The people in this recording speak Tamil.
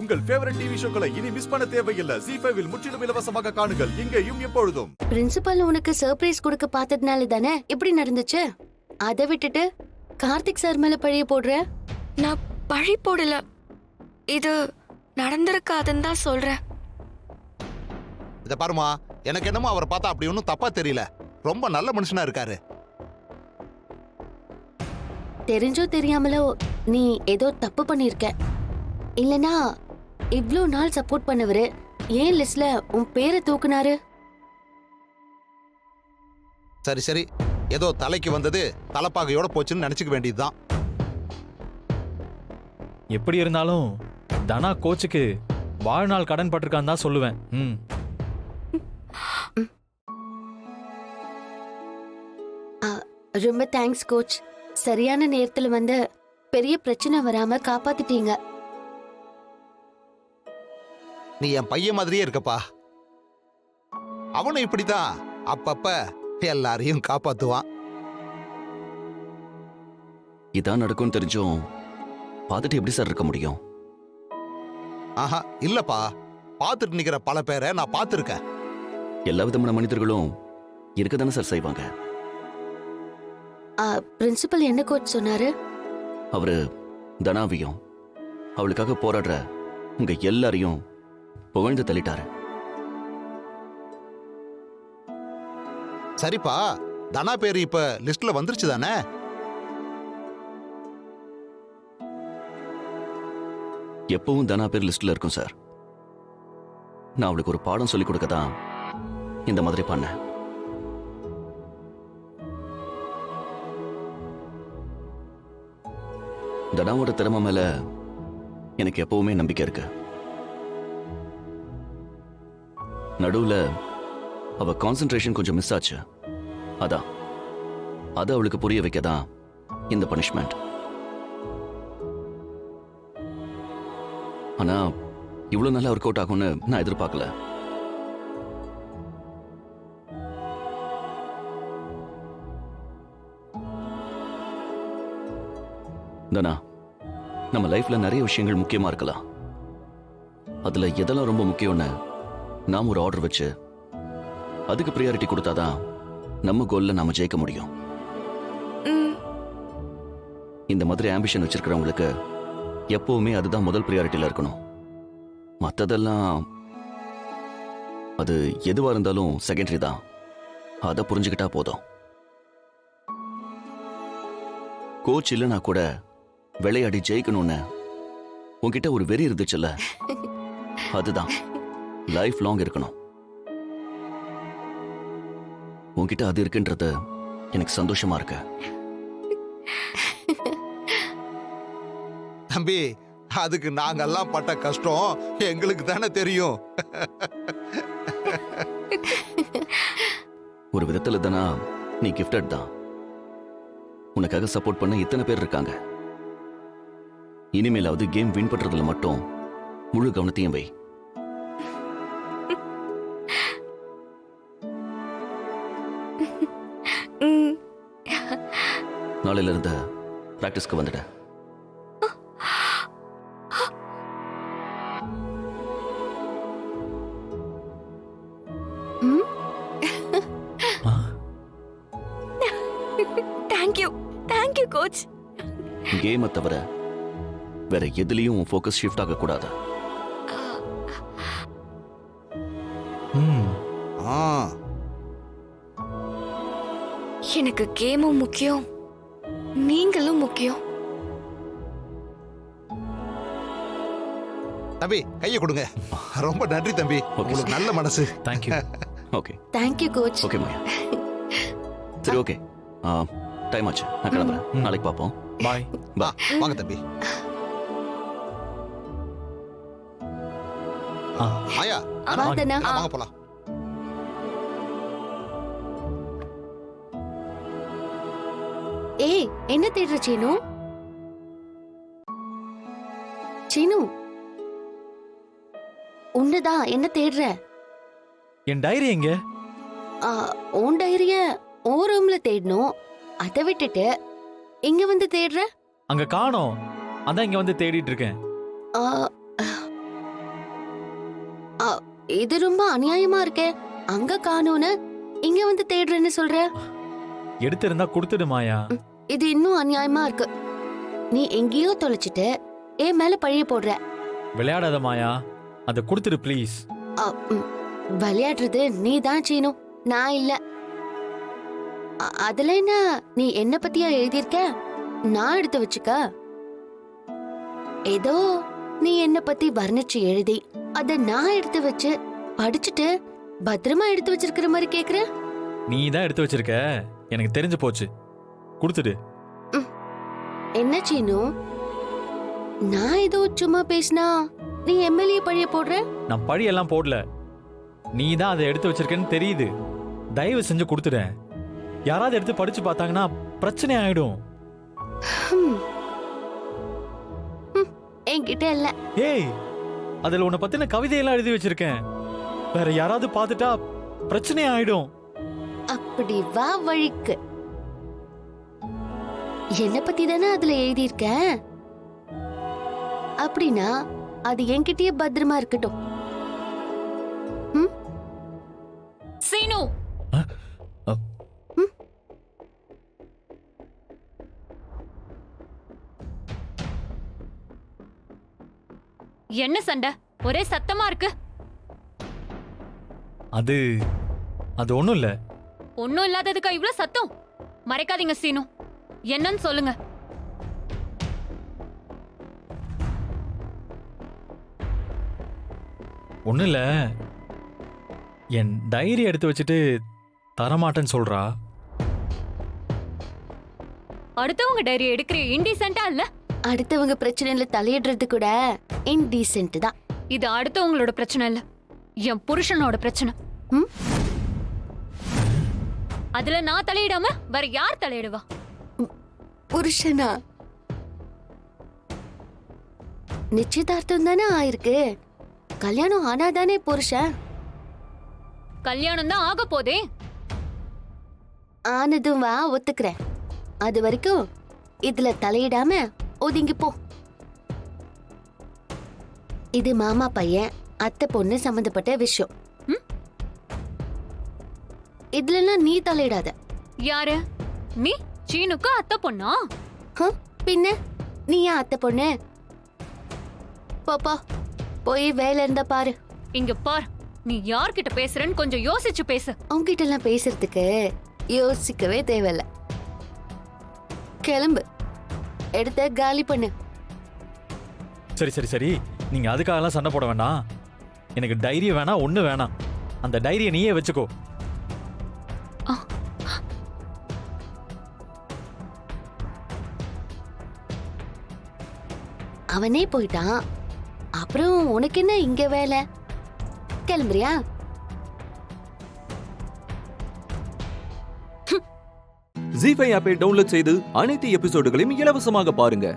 உங்கள் ஃபேவரட் டிவி ஷோக்களை இனி மிஸ் பண்ண தேவையில்லை. ZEE5 இல் முற்றிலும் இலவசமாக காணுங்கள், இங்கேயும் எப்பொழுதும். பிரின்சிபல் உனக்கு சர்ப்ரைஸ் கொடுக்க பார்த்ததுனால தானே இப்படி நடந்துச்சு. அதை விட்டுட்டு கார்த்திக் சார் மேல பழிய போடுற? நான் பழி போடல, இது நடந்திருக்காதுன்னு தான் சொல்றேன். இத பாருமா, எனக்கு என்னமோ அவரை பார்த்தா அப்படி ஒன்றும் தப்பா தெரியல. ரொம்ப நல்ல மனுஷனா இருக்காரு. தெரிஞ்சோ தெரியாமலோ நீ ஏதோ தப்பு பண்ணிருக்க. இல்லனா இவ்ளோ நாள் சப்போர்ட் பண்ணவரு ஏன் லிஸ்ட்ல உன் பேரை தூக்குனாரு? சரி சரி, ஏதோ தலைக்கு வந்தது தலைப்பாகையோட போச்சுன்னு நினைச்சுக்க வேண்டியதுதான். எப்படி இருந்தாலும் தனா கோச்சுக்கு வாழ்நாள் கடன் பட்டிருக்கான்னு தான் சொல்லுவேன். ரொம்ப தேங்க்ஸ் கோச். சரியான நேரத்துல வந்து பெரிய பிரச்சனை வராம காப்பாத்திட்டீங்க. நீ என் பையன் மாதிரியே இருக்கப்பா. அவனும் இப்படிதான் அப்பப்ப எல்லாரையும் காப்பாத்துவான். இதான் நடக்கும் தெரிஞ்சும் பார்த்துட்டு எப்படி சார் இருக்க முடியும்? ஆஹா இல்லப்பா, பார்த்துட்டு நிக்கிற பல பேரை நான் பார்த்துருக்கேன். எல்லா விதமான மனிதர்களும் இருக்க தானே சார் செய்வாங்க. பிரின்சிபல் என்ன கோச் சொன்னாரு? அவரு தனாவையும் அவளுக்காக போராடுற உங்க எல்லாரையும் புகழ்ந்து தள்ளிட்டாரு. சரிப்பா, தனா பேரு இப்ப லிஸ்ட்ல வந்துருச்சு தானே? எப்பவும் தனா பேர் லிஸ்ட்ல இருக்கும் சார். நான் அவளுக்கு ஒரு பாடம் சொல்லிக் கொடுக்க தான் இந்த மாதிரி பண்ணேன். தனாவோட திறமை மேல எனக்கு எப்பவுமே நம்பிக்கை இருக்கு. நடுவுல அவ கான்சென்ட்ரேஷன் கொஞ்சம் மிஸ் ஆச்சு. அதான் அது அவளுக்கு புரிய வைக்கதான் இந்த பனிஷ்மெண்ட். ஆனா இவ்வளவு நல்லா ஒர்க் அவுட் ஆகும்னு நான் எதிர்பார்க்கல. தனா, நம்ம லைஃப்ல நிறைய விஷயங்கள் முக்கியமா இருக்கலாம். அதுல எதெல்லாம் ரொம்ப முக்கியம்னு நாம ஒரு ஆர்டர் வச்சு அதுக்கு ப்ரியாரிட்டி கொடுத்தாதான் நம்ம கோல்ல நாம ஜெயிக்க முடியும். இந்த மாதிரி ஆம்பிஷன் வச்சிருக்கிறவங்களுக்கு எப்பவுமே அதுதான் முதல் ப்ரியாரிட்டியில இருக்கணும். மற்றதெல்லாம் அது எதுவா இருந்தாலும் செகண்டரி தான். அதை புரிஞ்சுக்கிட்டா போதும். கோச் இல்லைனா கூட விளையாடி ஜெயிக்கணும்னு உன்கிட்ட ஒரு வெறி இருந்துச்சுல்ல, அதுதான் லைஃப் லாங் இருக்கணும். உன்கிட்ட அது இருக்குன்றது எனக்கு சந்தோஷமா இருக்கு. தம்பி, அதுக்கு நாங்கெல்லாம் பட்ட கஷ்டம் எங்களுக்கு தானே தெரியும். ஒரு விதத்துல தானா நீ கிஃப்டட் தான். உனக்காக சப்போர்ட் பண்ண இத்தனை பேர் இருக்காங்க. இனிமேலாவது கேம் வின் பண்றதுல மட்டும் முழு கவனத்தையும் வை. நாளையில இருந்து பிராக்டிஸ்க்கு வந்துட. Thank you coach. கேமை தவிர வேற எதுலயும் ஃபோக்கஸ் ஷிஃப்ட் ஆக கூடாது. எனக்கு கேமும் முக்கியம், நீங்களும் முக்கியம். தம்பி கையை கொடுங்க. ரொம்ப நன்றி தம்பி, உங்களுக்கு நல்ல மனசு. Thank you. Okay thank you coach. Okay Maya. சரி ஓகே, டைம் ஆச்சு, நான் கிளம்புறேன். நாளைக்கு பார்ப்போம். பாய். வா வாங்க தம்பி. மாயா வாதனா, வாங்க போலாம். ஏய் என்ன தேடுற சீனு? சீனு, உன்னதான் என்ன தேடுற? என் டைரி எங்க? உன் டைரிய உன் ரூம்ல தேடணும். அதை விட்டுட்டு இங்க வந்து தேடுற? அங்க காணோம். அதான் இங்க வந்து தேடிட்டு இருக்கேன். இது ரொம்ப அநியாயமா இருக்கே. அங்க காணோன்னு இங்க வந்து தேடுறேன்னு சொல்ற. எடுத்திருந்தா கொடுத்துடு மாயா. இது இன்னும் அநியாயமா இருக்கு. நீ எங்கேயோ தொலைச்சிட்டு என் மேல பழிய போடுற. விளையாடாத மாயா, அதை கொடுத்துடு ப்ளீஸ். விளையாடுறது நீ தான் சீனு, நான் இல்ல. அதுல என்ன நீ என்ன பத்தியா எழுதியிருக்க? நான் எடுத்து வச்சுக்க. ஏதோ நீ என்ன பத்தி வர்ணிச்சு எழுதி அத நான் எடுத்து வச்சு படிச்சுட்டு பத்திரமா எடுத்து வச்சிருக்கிற மாதிரி கேக்குற. நீ தான் எடுத்து வச்சிருக்க, எனக்கு தெரிஞ்சு போச்சு. கொடுத்துடு. என்ன சீனு, நான் ஏதோ சும்மா பேசினா நீ எம்எல்ஏ பழிய போடுற? நான் பழியெல்லாம் போடல, நீ தான் அதை எடுத்து வச்சிருக்கேன்னு தெரியுது. தயவு செஞ்சு கொடுத்துட. யாராவது எடுத்து படிச்சு பார்த்தாங்கன்னா பிரச்சனை ஆயிடும். என்கிட்ட இல்ல. ஏய், அதுல உன்னை பத்தின கவிதையெல்லாம் எழுதி வச்சிருக்கேன். வேற யாராவது பார்த்துட்டா பிரச்சனை ஆயிடும். அப்படி வா வழிக்கு. என்ன பத்தி தானே அதுல எழுதியிருக்க. அப்படின்னா அது என்கிட்டயே பத்திரமா இருக்கட்டும். சீனு, என்ன சண்டை? ஒரே சத்தமா இருக்கு. அது அது ஒண்ணும் இல்ல. ஒண்ணும் இல்லாததுக்கா இவ்ளோ சத்தம்? மறைக்காதீங்க சீனு, என்னன்னு சொல்லுங்க. ஒண்ணும் இல்ல, என் டைரி எடுத்து வச்சுட்டு தரமாட்டேன்னு சொல்றா. அடுத்தவங்க டைரி எடுக்கிற இன்டீசென்ட்டா இல்ல? அடுத்தவங்க பிரச்சனையில தலையிடுறது கூட இன்டீசென்ட் தான். இது அடுத்தவங்களோட பிரச்சனை இல்ல, என் புருஷனோட பிரச்சனை. அதுல நான் தலையிடாம வேற யார் தலையிடுவா? புருஷனா? நிச்சயதார்த்தம் தானே ஆயிருக்கு. கல்யாணம் ஆனாதானே புருஷன். கல்யாணம் தான் ஆக போதே. ஆனதும் வா, ஒத்துக்கிறேன். அது வரைக்கும் இதுல தலையிடாம ஒதுங்கி போ. இது மாமா பையன் அத்தை பொண்ணு சம்பந்தப்பட்ட விஷயம். இதுலலாம் நீ தலையிடாத. யாரு நீ? சீனுக்கு அத்தை பொண்ணா? பின்ன நீ ஏன் அத்தை பொண்ணு? போப்பா, போய் வேலை இருந்தா பாரு. இங்க பார், நீ யார்கிட்ட பேசுறன்னு கொஞ்சம் யோசிச்சு பேசு. அவங்கிட்ட எல்லாம் பேசுறதுக்கு யோசிக்கவே தேவையில்ல. கிளம்பு, எடுத்த காலி பண்ணு. சரி சரி சரி, நீங்க அதுக்காகலாம் சண்டை போட வேண்டாம். எனக்கு டைரி வேணாம், ஒண்ணு வேணாம். அந்த டைரியை நீயே வச்சுக்கோ. அவனே போயிட்டான், அப்புறம் உனக்கு என்ன இங்க வேலை? கிளம்புறியா? ஜீ5 ஆப்பை டவுன்லோட் செய்து அனைத்து எபிசோடுகளையும் இலவசமாக பாருங்க.